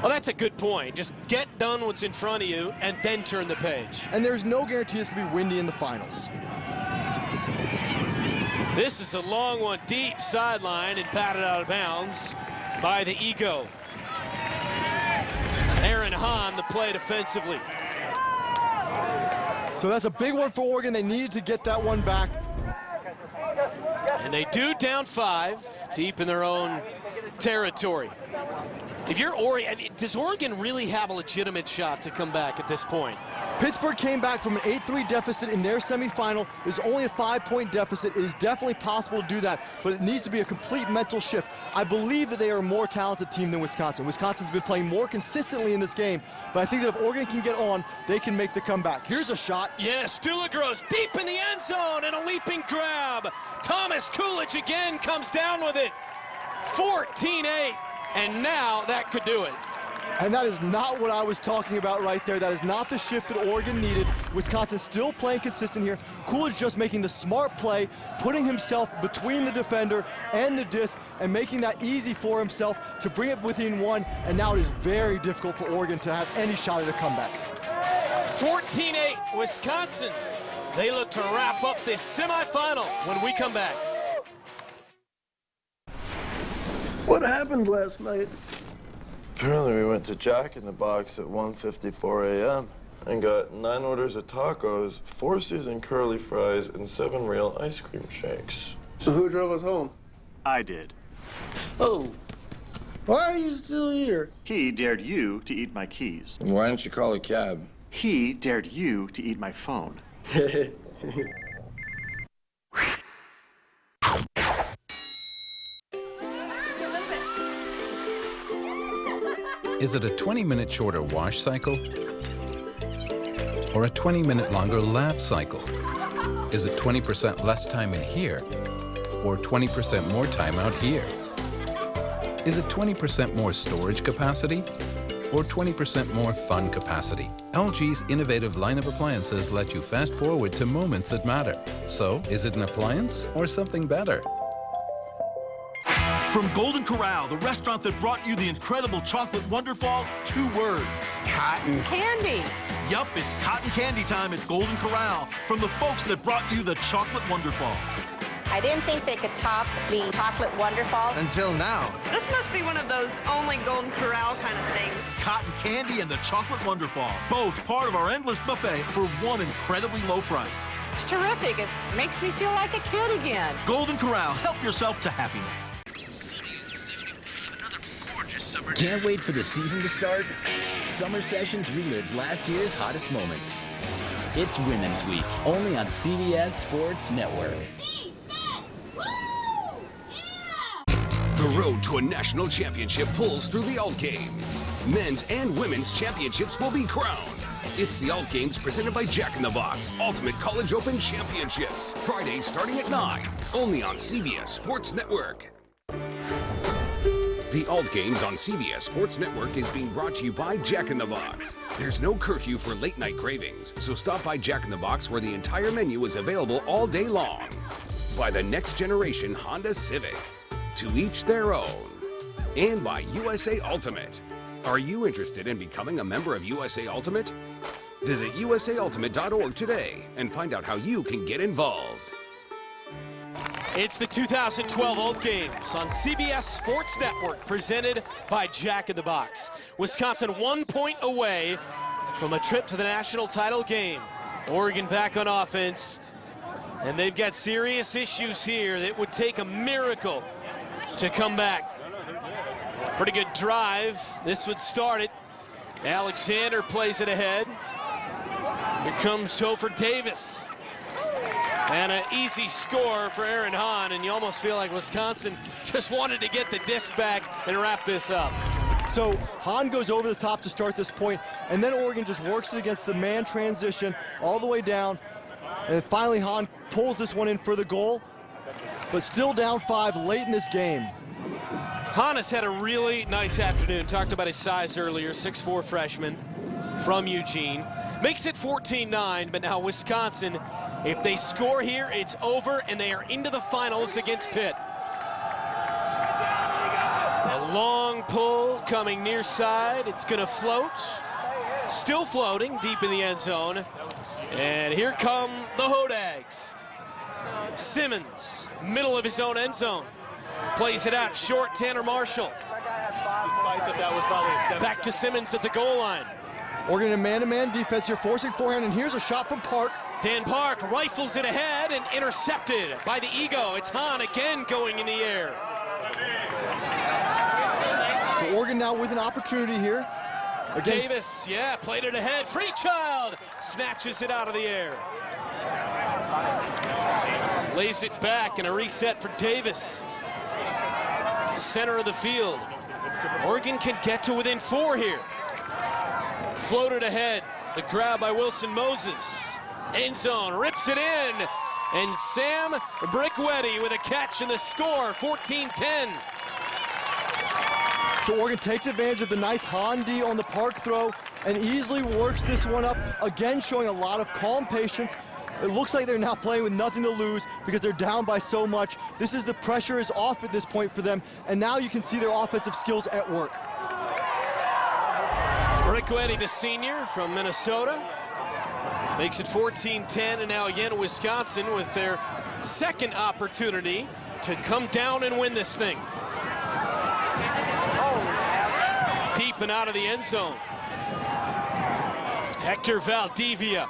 Well, that's a good point. Just get done what's in front of you and then turn the page. And there's no guarantee it's going to be windy in the finals. This is a long one, deep sideline, and batted out of bounds by the Ego. Aaron Hahn, the play defensively. So that's a big one for Oregon. They needed to get that one back. And they do down 5, deep in their own territory. If you're Oregon, does Oregon really have a legitimate shot to come back at this point? Pittsburgh came back from an 8-3 deficit in their semifinal. There's only a 5-point deficit. It is definitely possible to do that, but it needs to be a complete mental shift. I believe that they are a more talented team than Wisconsin. Wisconsin's been playing more consistently in this game, but I think that if Oregon can get on, they can make the comeback. Here's a shot. Yeah, Stulegros deep in the end zone and a leaping grab. Thomas Coolidge again comes down with it. 14-8, and now that could do it. And that is not what I was talking about right there. That is not the shift that Oregon needed. Wisconsin still playing consistent here. Coolidge just making the smart play, putting himself between the defender and the disc and making that easy for himself to bring it within 1. And now it is very difficult for Oregon to have any shot at a comeback. 14-8, Wisconsin. They look to wrap up this semifinal when we come back. What happened last night? Apparently we went to Jack in the Box at 1:54 a.m. and got 9 orders of tacos, 4 seasoned curly fries, and 7 real ice cream shakes. So who drove us home? I did. Oh, why are you still here? He dared you to eat my keys. Why didn't you call a cab? He dared you to eat my phone. Is it a 20-minute shorter wash cycle? Or a 20-minute longer laugh cycle? Is it 20% less time in here? Or 20% more time out here? Is it 20% more storage capacity? Or 20% more fun capacity? LG's innovative line of appliances let you fast forward to moments that matter. So, is it an appliance or something better? From Golden Corral, the restaurant that brought you the incredible chocolate wonderfall, 2 words. Cotton candy. Yup, it's cotton candy time at Golden Corral from the folks that brought you the chocolate wonderfall. I didn't think they could top the chocolate wonderfall. Until now. This must be one of those only Golden Corral kind of things. Cotton candy and the chocolate wonderfall, both part of our endless buffet for one incredibly low price. It's terrific. It makes me feel like a kid again. Golden Corral, help yourself to happiness. Can't wait for the season to start? Summer Sessions relives last year's hottest moments. It's Women's Week, only on CBS Sports Network. The road to a national championship pulls through the Alt Games. Men's and women's championships will be crowned. It's the Alt Games presented by Jack in the Box Ultimate College Open Championships. Friday starting at 9, only on CBS Sports Network. The Alt Games on CBS Sports Network is being brought to you by Jack in the Box. There's no curfew for late night cravings, so stop by Jack in the Box where the entire menu is available all day long. By the next generation Honda Civic. To each their own. And by USA Ultimate. Are you interested in becoming a member of USA Ultimate? Visit usaultimate.org today and find out how you can get involved. It's the 2012 Alt Games on CBS Sports Network, presented by Jack in the Box. Wisconsin 1 point away from a trip to the national title game. Oregon back on offense, and they've got serious issues here that would take a miracle to come back. Pretty good drive. This would start it. Alexander plays it ahead. Here comes Topher Davis. And an easy score for Aaron Hahn, and you almost feel like Wisconsin just wanted to get the disc back and wrap this up. So Hahn goes over the top to start this point, and then Oregon just works it against the man transition all the way down. And finally Hahn pulls this one in for the goal, but still down 5 late in this game. Hahn has had a really nice afternoon. Talked about his size earlier, 6'4" freshman from Eugene. Makes it 14-9, but now Wisconsin, if they score here, it's over, and they are into the finals against Pitt. A long pull coming near side. It's going to float. Still floating deep in the end zone. And here come the Hodags. Simmons, middle of his own end zone. Plays it out short, Tanner Marshall. Back to Simmons at the goal line. Oregon in man-to-man defense here, forcing forehand, and here's a shot from Park. Dan Park rifles it ahead and intercepted by the Ego. It's Hahn again going in the air. So Oregon now with an opportunity here. Davis, yeah, played it ahead. Freechild snatches it out of the air. Lays it back and a reset for Davis. Center of the field. Oregon can get to within 4 here. Floated ahead. The grab by Wilson Moses. End zone, rips it in. And Sam Brickwetti with a catch and the score, 14-10. So Oregon takes advantage of the nice Hahn D on the Park throw and easily works this one up, again showing a lot of calm patience. It looks like they're now playing with nothing to lose because they're down by so much. The pressure is off at this point for them, and now you can see their offensive skills at work. Brickwetti, the senior from Minnesota, makes it 14-10, and now again Wisconsin with their second opportunity to come down and win this thing. Deep and out of the end zone. Hector Valdivia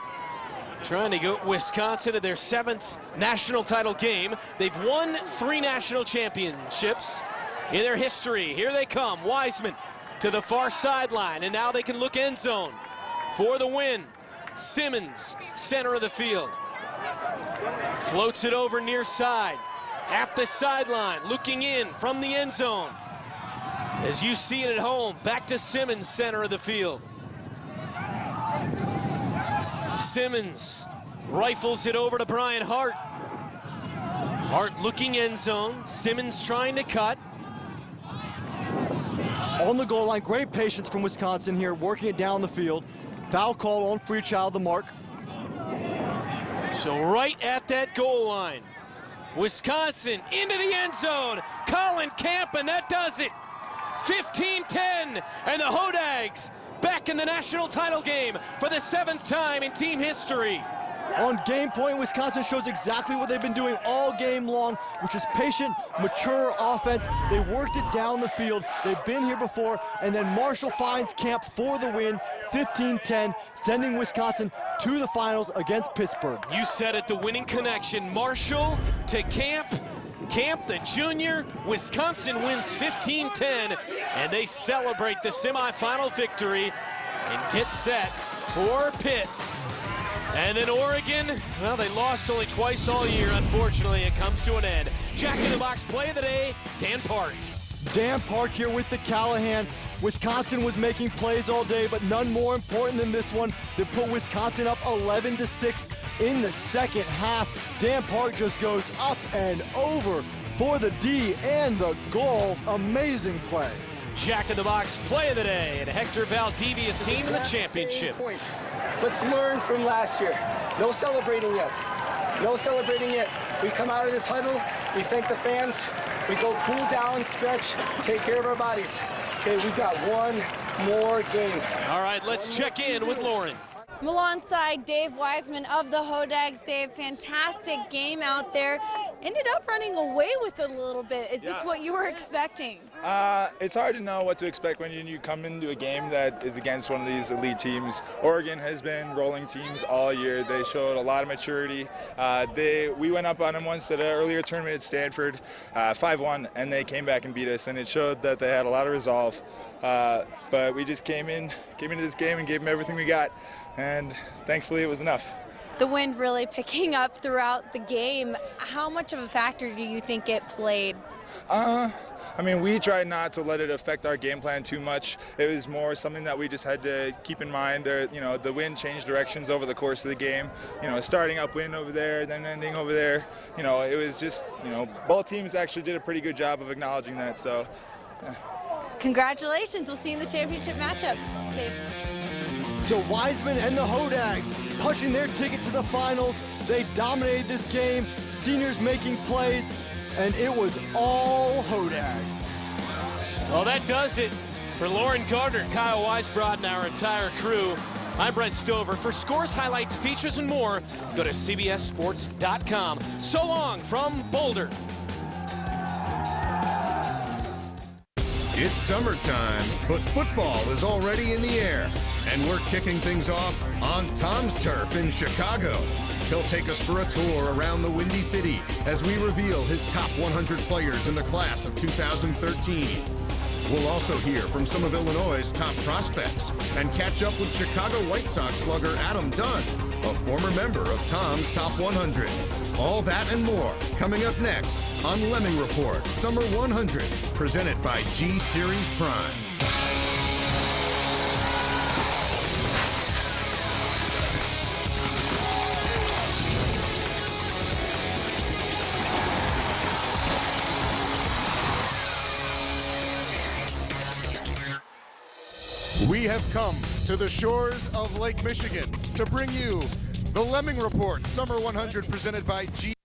trying to get Wisconsin to their 7th national title game. They've won 3 national championships in their history. Here they come, Wiseman to the far sideline, and now they can look end zone for the win. Simmons, center of the field. Floats it over near side. At the sideline, looking in from the end zone. As you see it at home, back to Simmons, center of the field. Simmons rifles it over to Brian Hart. Hart looking end zone. Simmons trying to cut. On the goal line, great patience from Wisconsin here, working it down the field. Foul call on Freechild, the mark. So right at that goal line, Wisconsin into the end zone. Colin Camp, and that does it. 15-10, and the Hodags back in the national title game for the 7th time in team history. On game point, Wisconsin shows exactly what they've been doing all game long, which is patient, mature offense. They worked it down the field. They've been here before, and then Marshall finds Camp for the win, 15-10, sending Wisconsin to the finals against Pittsburgh. You said it, the winning connection. Marshall to Camp. Camp, the junior. Wisconsin wins 15-10, and they celebrate the semifinal victory and get set for Pitt. And then Oregon, well, they lost only twice all year. Unfortunately, it comes to an end. Jack in the Box play of the day, Dan Park. Dan Park here with the Callahan. Wisconsin was making plays all day, but none more important than this one. They put Wisconsin up 11-6 in the second half. Dan Park just goes up and over for the D and the goal. Amazing play. Jack in the Box play of the day, and Hector Valdivia's team in the championship. Let's learn from last year. No celebrating yet. No celebrating yet. We come out of this huddle, we thank the fans, we go cool down, stretch, take care of our bodies. Okay, we've got one more game. All right, let's check in with Lauren. Alongside Dave Wiseman of the Hodags. Dave, fantastic game out there. Ended up running away with it a little bit. Is this what you were expecting? It's hard to know what to expect when you come into a game that is against one of these elite teams. Oregon has been rolling teams all year. They showed a lot of maturity. We went up on them once at an earlier tournament at Stanford, 5-1, and they came back and beat us, and it showed that they had a lot of resolve. But we just came into this game and gave them everything we got, and thankfully it was enough. The wind really picking up throughout the game. How much of a factor do you think it played? I mean, we tried not to let it affect our game plan too much. It was more something that we just had to keep in mind. The wind changed directions over the course of the game. Starting upwind over there, then ending over there. It was just, both teams actually did a pretty good job of acknowledging that. So, yeah. Congratulations. We'll see you in the championship matchup. Steve. So Wiseman and the Hodags punching their ticket to the finals. They dominated this game, seniors making plays, and it was all Hodag. Well, that does it for Lauren Gardner, Kyle Weisbrod, and our entire crew. I'm Brent Stover. For scores, highlights, features, and more, go to cbssports.com. So long from Boulder. It's summertime, but football is already in the air, and we're kicking things off on Tom's Turf in Chicago. He'll take us for a tour around the Windy City as we reveal his top 100 players in the class of 2013. We'll also hear from some of Illinois' top prospects and catch up with Chicago White Sox slugger Adam Dunn, a former member of Tom's Top 100. All that and more coming up next on Lemming Report Summer 100, presented by G-Series Prime. We have come to the shores of Lake Michigan to bring you the Lemming Report Summer 100 presented by G.